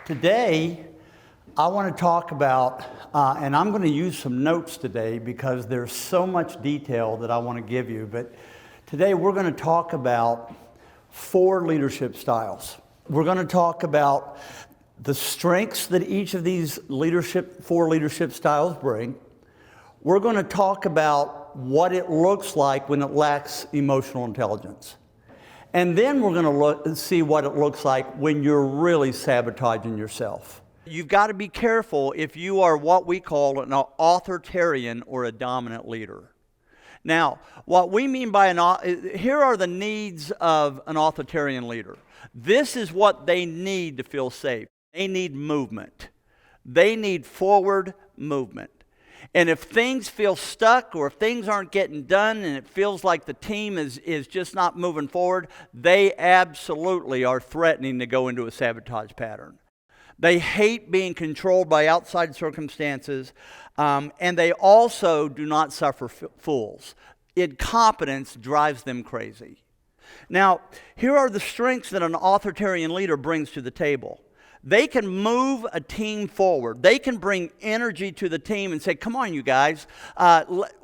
Today, I want to talk about, and I'm going to use some notes today because there's so much detail that I want to give you, but today we're going to talk about 4 leadership styles. We're going to talk about the strengths that each of these 4 leadership styles bring. We're going to talk about what it looks like when it lacks emotional intelligence. And then we're going to see what it looks like when you're really sabotaging yourself. You've got to be careful if you are what we call an authoritarian or a dominant leader. Now, what we mean by here are the needs of an authoritarian leader. This is what they need to feel safe. They need movement. They need forward movement. And if things feel stuck or if things aren't getting done and it feels like the team is just not moving forward, they absolutely are threatening to go into a sabotage pattern. They hate being controlled by outside circumstances, and they also do not suffer fools. Incompetence drives them crazy. Now, here are the strengths that an authoritarian leader brings to the table. They can move a team forward. They can bring energy to the team and say, come on, you guys,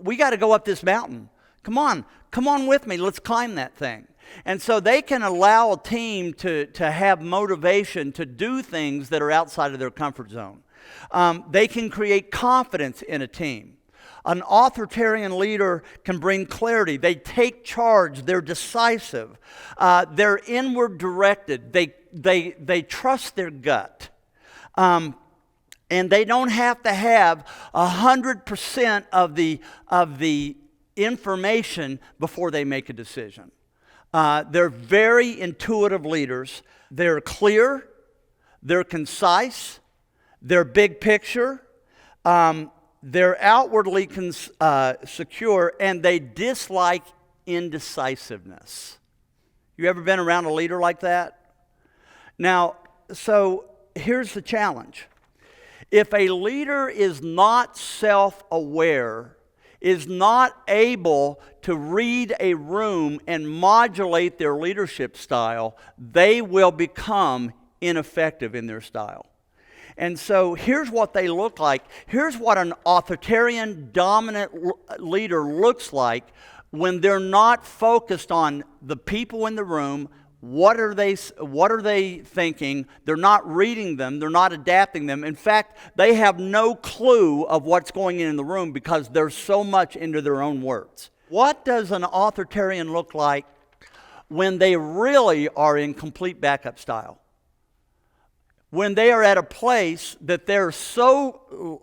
we got to go up this mountain. Come on with me, let's climb that thing. And so they can allow a team to have motivation to do things that are outside of their comfort zone. They can create confidence in a team. An authoritarian leader can bring clarity. They take charge. They're decisive. They're inward directed. They trust their gut. And they don't have to have 100% of the information before they make a decision. They're very intuitive leaders. They're clear. They're concise. They're big picture. They're outwardly secure, and they dislike indecisiveness. You ever been around a leader like that? Now, so here's the challenge. If a leader is not self-aware, is not able to read a room and modulate their leadership style, they will become ineffective in their style. And so here's what they look like. Here's what an authoritarian dominant leader looks like when they're not focused on the people in the room. What are they thinking? They're not reading them. They're not adapting them. In fact, they have no clue of what's going on in the room because they're so much into their own words. What does an authoritarian look like when they really are in complete backup style? When they are at a place that they're so,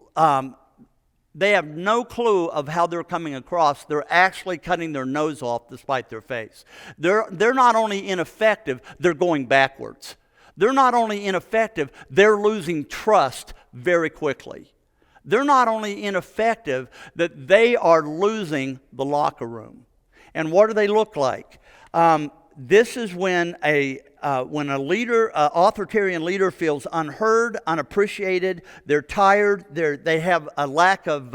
they have no clue of how they're coming across, they're actually cutting their nose off despite their face. They're not only ineffective, they're going backwards. They're not only ineffective, they're losing trust very quickly. They're not only ineffective, that they are losing the locker room. And what do they look like? This is when a leader, authoritarian leader, feels unheard, unappreciated. They're tired. They have a lack of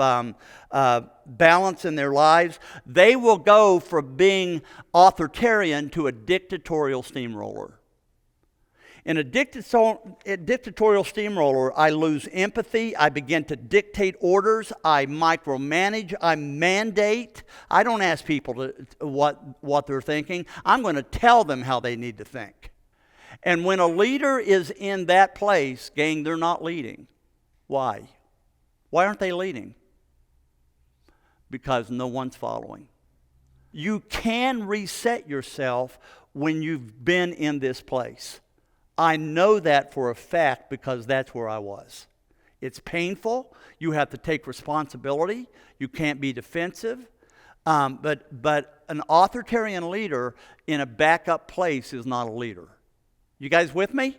balance in their lives. They will go from being authoritarian to a dictatorial steamroller. In a dictatorial steamroller, I lose empathy. I begin to dictate orders. I micromanage. I mandate. I don't ask people what they're thinking. I'm going to tell them how they need to think. And when a leader is in that place, gang, they're not leading. Why? Why aren't they leading? Because no one's following. You can reset yourself when you've been in this place. I know that for a fact because that's where I was. It's painful. You have to take responsibility. You can't be defensive. But an authoritarian leader in a backup place is not a leader. You guys with me?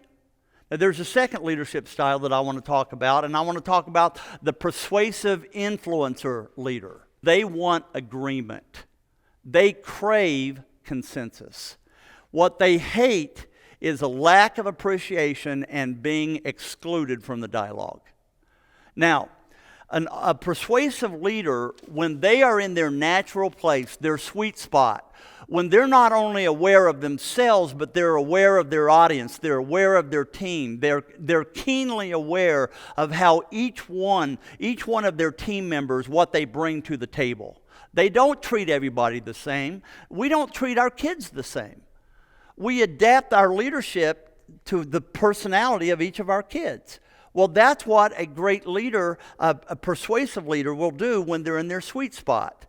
Now, there's a second leadership style that I want to talk about, and I want to talk about the persuasive influencer leader. They want agreement. They crave consensus. What they hate is a lack of appreciation and being excluded from the dialogue. Now, a persuasive leader, when they are in their natural place, their sweet spot, when they're not only aware of themselves, but they're aware of their audience, they're aware of their team, they're keenly aware of how each one of their team members, what they bring to the table. They don't treat everybody the same. We don't treat our kids the same. We adapt our leadership to the personality of each of our kids. Well, that's what a great leader, a persuasive leader, will do when they're in their sweet spot.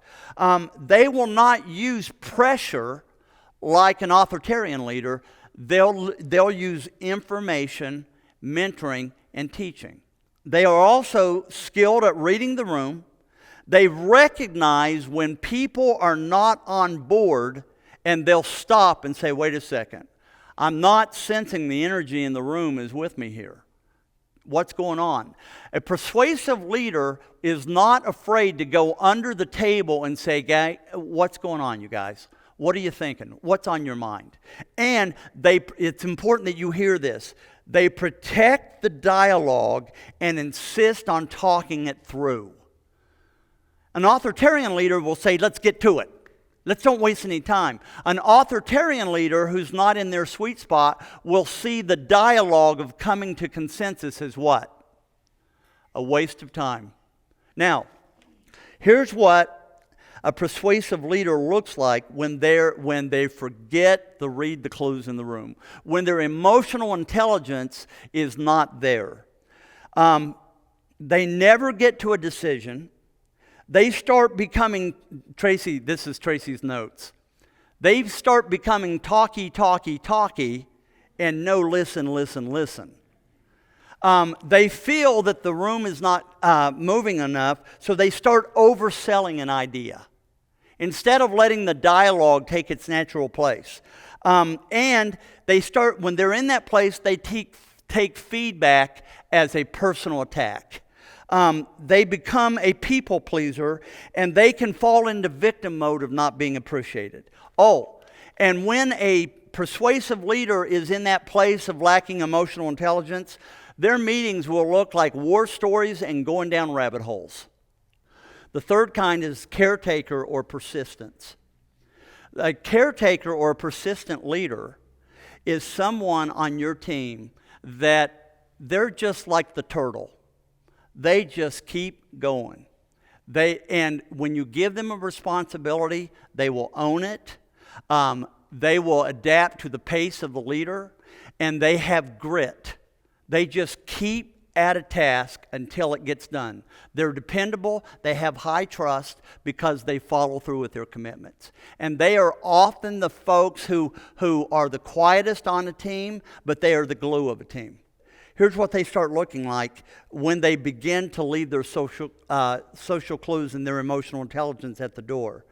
They will not use pressure like an authoritarian leader. They'll use information, mentoring, and teaching. They are also skilled at reading the room. They recognize when people are not on board, and they'll stop and say, wait a second, I'm not sensing the energy in the room is with me here. What's going on? A persuasive leader is not afraid to go under the table and say, "Guy, what's going on, you guys? What are you thinking? What's on your mind?" And it's important that you hear this. They protect the dialogue and insist on talking it through. An authoritarian leader will say, let's get to it. Let's don't waste any time. An authoritarian leader who's not in their sweet spot will see the dialogue of coming to consensus as what? A waste of time. Now, here's what a persuasive leader looks like when they forget to read the clues in the room, when their emotional intelligence is not there. They never get to a decision. They start becoming, Tracy, this is Tracy's notes. They start becoming talky, and no listen. They feel that the room is not moving enough, so they start overselling an idea instead of letting the dialogue take its natural place. And they start, when they're in that place, they take feedback as a personal attack. They become a people pleaser, and they can fall into victim mode of not being appreciated. Oh, and when a persuasive leader is in that place of lacking emotional intelligence, their meetings will look like war stories and going down rabbit holes. The third kind is caretaker or persistence. A caretaker or a persistent leader is someone on your team that they're just like the turtle. They just keep going. And when you give them a responsibility, they will own it. They will adapt to the pace of the leader, and they have grit. They just keep at a task until it gets done. They're dependable. They have high trust because they follow through with their commitments. And they are often the folks who are the quietest on a team, but they are the glue of a team. Here's what they start looking like when they begin to leave their social clues and their emotional intelligence at the door.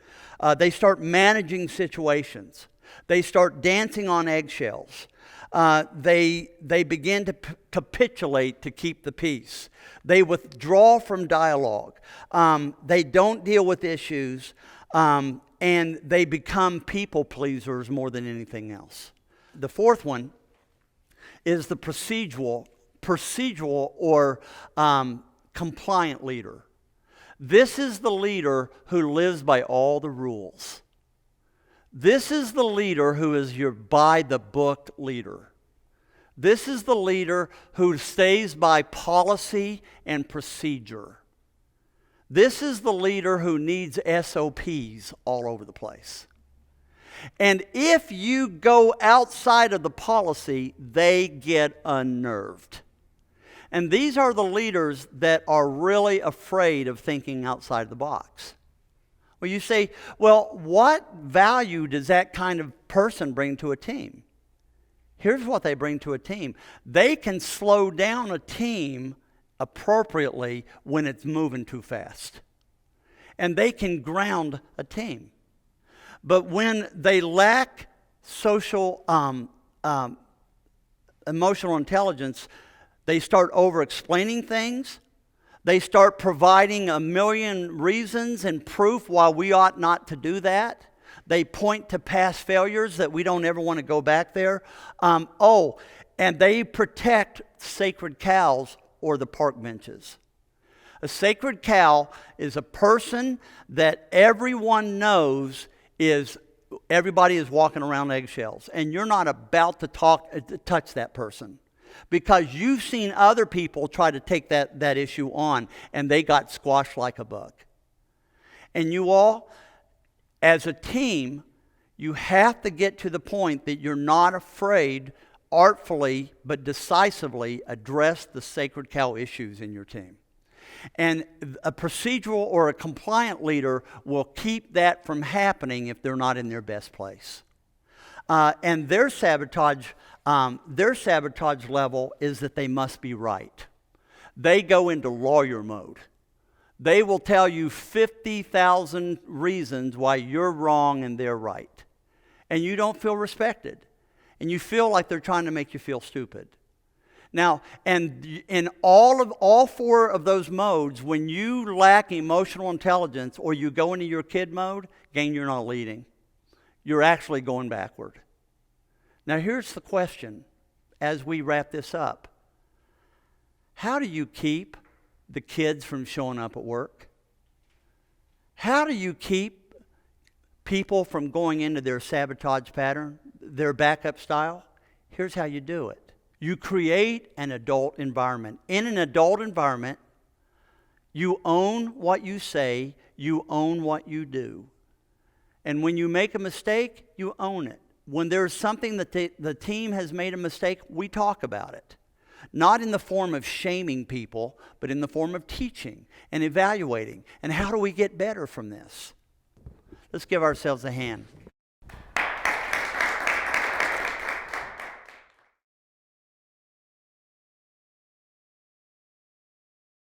They start managing situations. They start dancing on eggshells. They begin to capitulate to keep the peace. They withdraw from dialogue. They don't deal with issues, and they become people pleasers more than anything else. The fourth one is the procedural or compliant leader. This is the leader who lives by all the rules. This is the leader who is your by-the-book leader. This is the leader who stays by policy and procedure. This is the leader who needs SOPs all over the place. And if you go outside of the policy, they get unnerved. And these are the leaders that are really afraid of thinking outside the box. Well, you say, well, what value does that kind of person bring to a team? Here's what they bring to a team. They can slow down a team appropriately when it's moving too fast. And they can ground a team. But when they lack social, emotional intelligence, they start over-explaining things. They start providing a million reasons and proof why we ought not to do that. They point to past failures that we don't ever want to go back there. And they protect sacred cows or the park benches. A sacred cow is a person that everyone knows is everybody is walking around eggshells, and you're not about to touch that person because you've seen other people try to take that issue on, and they got squashed like a bug. And you all, as a team, you have to get to the point that you're not afraid, artfully but decisively address the sacred cow issues in your team. And a procedural or a compliant leader will keep that from happening if they're not in their best place. And their sabotage level is that they must be right. They go into lawyer mode. They will tell you 50,000 reasons why you're wrong and they're right. And you don't feel respected. And you feel like they're trying to make you feel stupid. Now, and in all four of those modes, when you lack emotional intelligence or you go into your kid mode, again, you're not leading. You're actually going backward. Now, here's the question as we wrap this up. How do you keep the kids from showing up at work? How do you keep people from going into their sabotage pattern, their backup style? Here's how you do it. You create an adult environment. In an adult environment, you own what you say, you own what you do. And when you make a mistake, you own it. When there's something that the team has made a mistake, we talk about it. Not in the form of shaming people, but in the form of teaching and evaluating. And how do we get better from this? Let's give ourselves a hand.